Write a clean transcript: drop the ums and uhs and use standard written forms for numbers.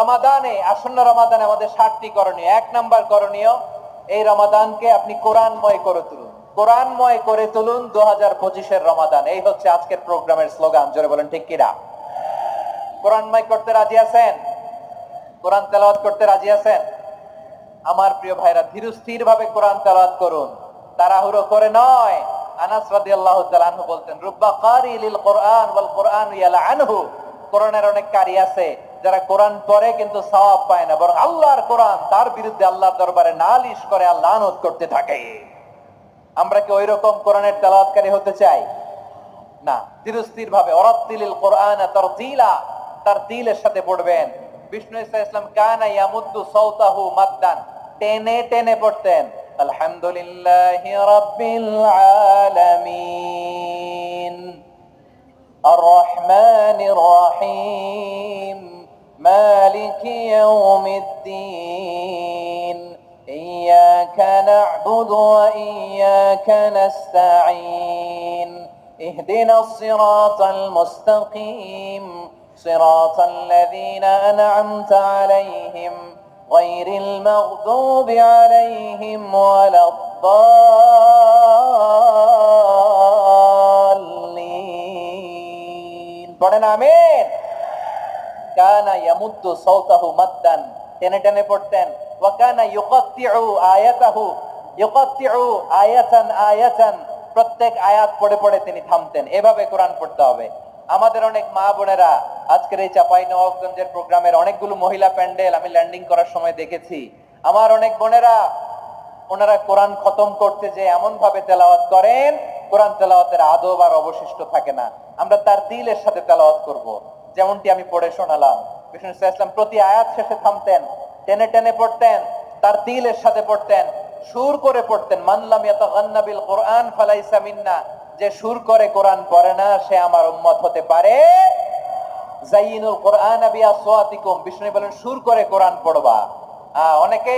রমাদানে, আসন্ন রমাদানে আমাদের 7টি করণীয়। 1 নাম্বার করণীয়, এই রমাদানকে আপনি কোরআনময় করে তুলুন। কোরআনময় করে তুলুন 2025-এর রমাদান। এই হচ্ছে আজকের প্রোগ্রামের স্লোগান। জোরে বলেন ঠিক কিনা? কোরআনময় করতে রাজি আছেন? কোরআন তেলাওয়াত করতে রাজি আছেন? আমার প্রিয় ভাইরা, ধীরস্থির ভাবে কোরআন তেলাওয়াত করুন, তাড়াহুড়ো করে নয়। আনাস রাদিয়াল্লাহু তাআলা আনহু বলতেন, রুব্বা কারি লিল কোরআন ওয়াল কোরআন ইয়ালআনহু। কোরআনের অনেক কারি আছে যারা কোরআন পড়ে কিন্তু সওয়াব পায় না, বরং আল্লাহর কোরআন তার বিরুদ্ধে আল্লাহর দরবারে নালিশ করে আর লানত করতে থাকে। আমরা কি ওইরকম কোরআনের তেলাওয়াতকারী হতে চাই? না। ধীরস্থির ভাবে ওয়ারাত্তিলিল কোরআনা তারতিলা, তারতিলের সাথে পড়বেন। বিষ্ণু ইসা ইসলাম কানা ইয়ামুদ্দু সাওতাহু মাদ্দান, টেনে টেনে পড়তেন। আলহামদুলিল্লাহি রাব্বিল আলামিন আর রহমানির রহিম মালিকি ইয়াউমিদ্দিন ইয়্যাকা না'বুদু ওয়া ইয়্যাকা নাস্তাঈন اهدنا الصراط المستقيم صراط الذين أنعمت عليهم غير المغضوب عليهم ولا الضالين পড়েন আমিন। কানা ইয়ামুদ্দু সাওতাহু মাদ্দান, টেনে টেনে পড়তেন। ওয়া কানা ইউকাত্তিউ আয়াতাহু, ইউকাত্তিউ আয়াতান আয়াতান, প্রত্যেক আয়াত পড়ে পড়ে তিনি থামতেন। এভাবে কোরআন পড়তে হবে। আমাদের অনেক মা বোনেরা আজকের এই চাঁপাইনবাবগঞ্জের প্রোগ্রামের অনেকগুলো মহিলা প্যান্ডেল আমি ল্যান্ডিং করার সময় দেখেছি। আমার অনেক বোনেরা, ওনারা কোরআন খতম করতে যে এমন ভাবে তেলাওয়াত করেন, কোরআন তেলাওয়াতের আদব আর অবশিষ্ট থাকে না। আমরা তার দিলের সাথে তেলাওয়াত করব, যেমনটি আমি পড়ে শোনালাম। বিষ্ণু ইসলাম প্রতি আয়াত শেষে থামতেন, টেনে টেনে পড়তেন, তার দিলের সাথে পড়তেন, সুর করে পড়তেন। মান লাম ইয়াতাগান্না বিল কোরআন ফালাইসা মিন্না, যে সুর করে কোরআন পড়ে না সে আমার উম্মত হতে পারে। জাইয়িনুল কোরআন বিআসওয়াতিকুম, বিষ্ণু বলেন সুর করে কোরআন পড়বা। অনেকে